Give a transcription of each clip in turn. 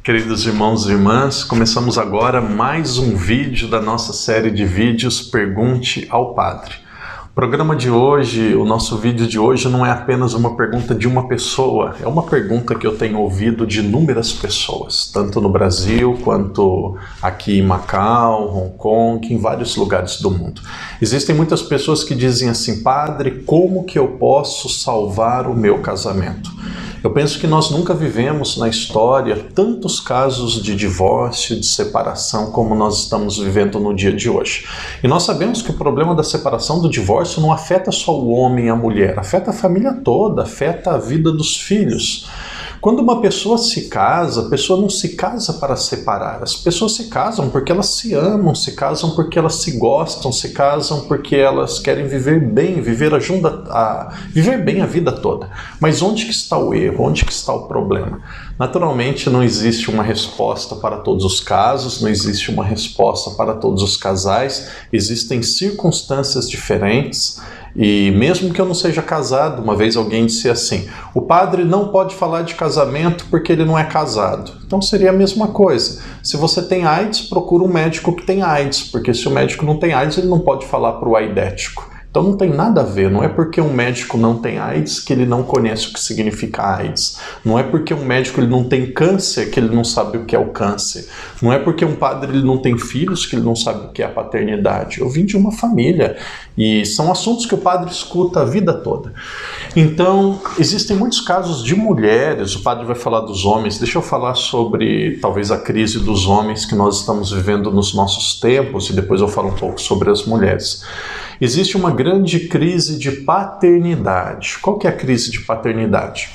Queridos irmãos e irmãs, começamos agora mais um vídeo da nossa série de vídeos Pergunte ao Padre. O programa de hoje, o nosso vídeo de hoje não é apenas uma pergunta de uma pessoa, é uma pergunta que eu tenho ouvido de inúmeras pessoas, tanto no Brasil quanto aqui em Macau, Hong Kong, em vários lugares do mundo. Existem muitas pessoas que dizem assim: Padre, como que eu posso salvar o meu casamento? Eu penso que nós nunca vivemos na história tantos casos de divórcio, de separação, como nós estamos vivendo no dia de hoje. E nós sabemos que o problema da separação, do divórcio, não afeta só o homem e a mulher, afeta a família toda, afeta a vida dos filhos. Quando uma pessoa se casa, a pessoa não se casa para separar. As pessoas se casam porque elas se amam, se casam porque elas se gostam, se casam porque elas querem viver bem, viver bem a vida toda. Mas onde que está o erro? Onde que está o problema? Naturalmente não existe uma resposta para todos os casos, não existe uma resposta para todos os casais, existem circunstâncias diferentes. E mesmo que eu não seja casado, uma vez alguém disse assim: o padre não pode falar de casamento porque ele não é casado. Então seria a mesma coisa. Se você tem AIDS, procura um médico que tem AIDS, porque se o médico não tem AIDS, ele não pode falar para o aidético. Então não tem nada a ver, não é porque um médico não tem AIDS que ele não conhece o que significa AIDS. Não é porque um médico ele não tem câncer que ele não sabe o que é o câncer. Não é porque um padre ele não tem filhos que ele não sabe o que é a paternidade. Eu vim de uma família e são assuntos que o padre escuta a vida toda. Então, existem muitos casos de mulheres, o padre vai falar dos homens, deixa eu falar sobre talvez a crise dos homens que nós estamos vivendo nos nossos tempos e depois eu falo um pouco sobre as mulheres. Existe uma grande crise de paternidade. Qual que é a crise de paternidade?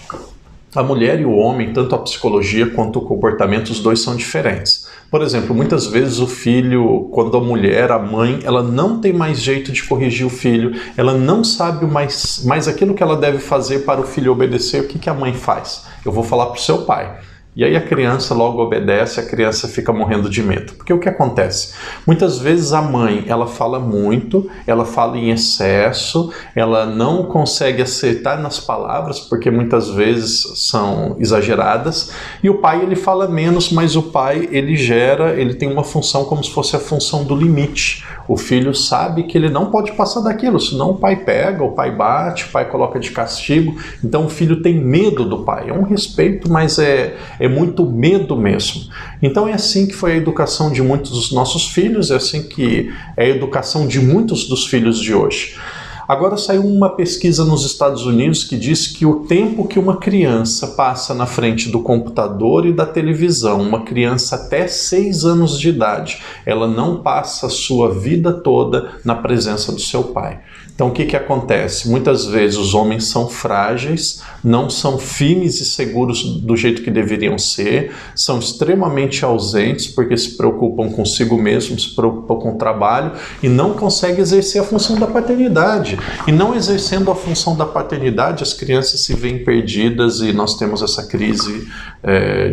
A mulher e o homem, tanto a psicologia quanto o comportamento, os dois são diferentes. Por exemplo, muitas vezes o filho, quando a mulher, a mãe, ela não tem mais jeito de corrigir o filho, ela não sabe mais aquilo que ela deve fazer para o filho obedecer, o que a mãe faz? Eu vou falar para o seu pai. E aí a criança logo obedece, a criança fica morrendo de medo. Porque o que acontece? Muitas vezes a mãe, ela fala muito, ela fala em excesso, ela não consegue acertar nas palavras, porque muitas vezes são exageradas, e o pai ele fala menos, mas o pai ele tem uma função como se fosse a função do limite. O filho sabe que ele não pode passar daquilo, senão o pai pega, o pai bate, o pai coloca de castigo, então o filho tem medo do pai. É um respeito, mas é muito medo mesmo. Então é assim que foi a educação de muitos dos nossos filhos, é assim que é a educação de muitos dos filhos de hoje. Agora saiu uma pesquisa nos Estados Unidos que diz que o tempo que uma criança passa na frente do computador e da televisão, uma criança até 6 anos de idade, ela não passa a sua vida toda na presença do seu pai. Então o que acontece? Muitas vezes os homens são frágeis, não são firmes e seguros do jeito que deveriam ser, são extremamente ausentes porque se preocupam consigo mesmo, se preocupam com o trabalho e não conseguem exercer a função da paternidade. E não exercendo a função da paternidade, as crianças se veem perdidas e nós temos essa crise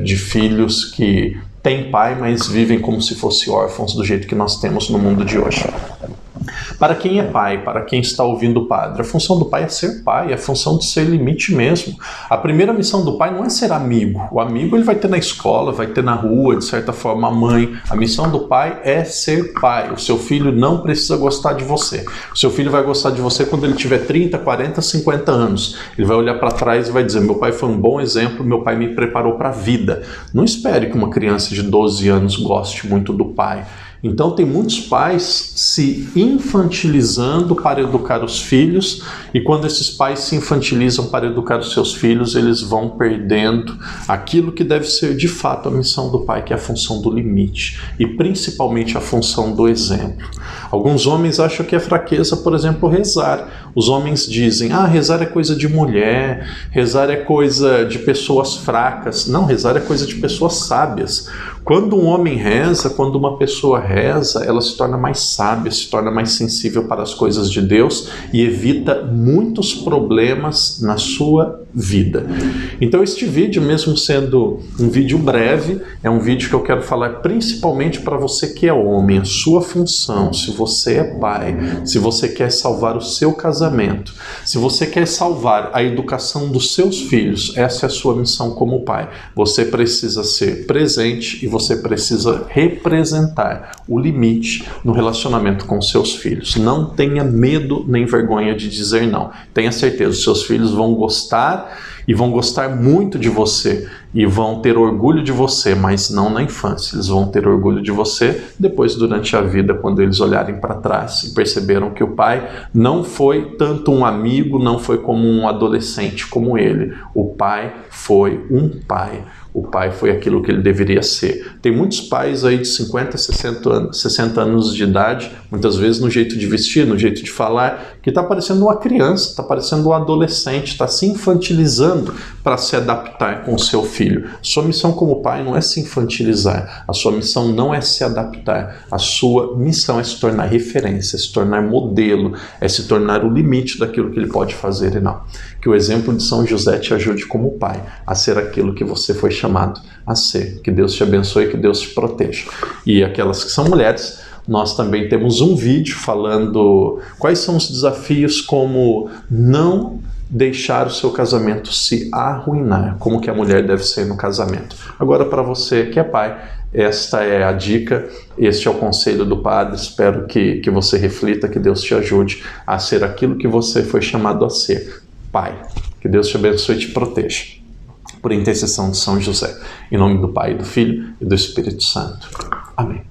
de filhos que têm pai, mas vivem como se fossem órfãos do jeito que nós temos no mundo de hoje. Para quem é pai, para quem está ouvindo o padre, a função do pai é ser pai, é a função de ser limite mesmo. A primeira missão do pai não é ser amigo. O amigo ele vai ter na escola, vai ter na rua, de certa forma a mãe. A missão do pai é ser pai. O seu filho não precisa gostar de você. O seu filho vai gostar de você quando ele tiver 30, 40, 50 anos. Ele vai olhar para trás e vai dizer: meu pai foi um bom exemplo, meu pai me preparou para a vida. Não espere que uma criança de 12 anos goste muito do pai. Então tem muitos pais se infantilizando para educar os filhos, e quando esses pais se infantilizam para educar os seus filhos, eles vão perdendo aquilo que deve ser de fato a missão do pai, que é a função do limite, e principalmente a função do exemplo. Alguns homens acham que é fraqueza, por exemplo, rezar. Os homens dizem: rezar é coisa de mulher, rezar é coisa de pessoas fracas. Não, rezar é coisa de pessoas sábias. Quando um homem reza, quando uma pessoa reza, ela se torna mais sábia, se torna mais sensível para as coisas de Deus e evita muitos problemas na sua vida. Então este vídeo, mesmo sendo um vídeo breve, é um vídeo que eu quero falar principalmente para você que é homem, a sua função, se você é pai, se você quer salvar o seu casamento, casamento, se você quer salvar a educação dos seus filhos, essa é a sua missão como pai. Você precisa ser presente e você precisa representar o limite no relacionamento com seus filhos. Não tenha medo nem vergonha de dizer não. Tenha certeza, os seus filhos vão gostar e vão gostar muito de você e vão ter orgulho de você, mas não na infância. Eles vão ter orgulho de você depois, durante a vida, quando eles olharem para trás e perceberam que o pai não foi tanto um amigo, não foi como um adolescente como ele. O pai foi um pai. O pai foi aquilo que ele deveria ser. Tem muitos pais aí de 50, 60 anos de idade, muitas vezes no jeito de vestir, no jeito de falar, que está parecendo uma criança, está parecendo um adolescente, está se infantilizando para se adaptar com o seu filho. Sua missão como pai não é se infantilizar, a sua missão não é se adaptar, a sua missão é se tornar referência, é se tornar modelo, é se tornar o limite daquilo que ele pode fazer e não. Que o exemplo de São José te ajude como pai a ser aquilo que você foi chamado a ser. Que Deus te abençoe, que Deus te proteja. E aquelas que são mulheres, nós também temos um vídeo falando quais são os desafios, como não deixar o seu casamento se arruinar, como que a mulher deve ser no casamento. Agora, para você que é pai, esta é a dica, este é o conselho do padre. Espero que você reflita, que Deus te ajude a ser aquilo que você foi chamado a ser, pai. Que Deus te abençoe e te proteja. Por intercessão de São José. Em nome do Pai, do Filho e do Espírito Santo. Amém.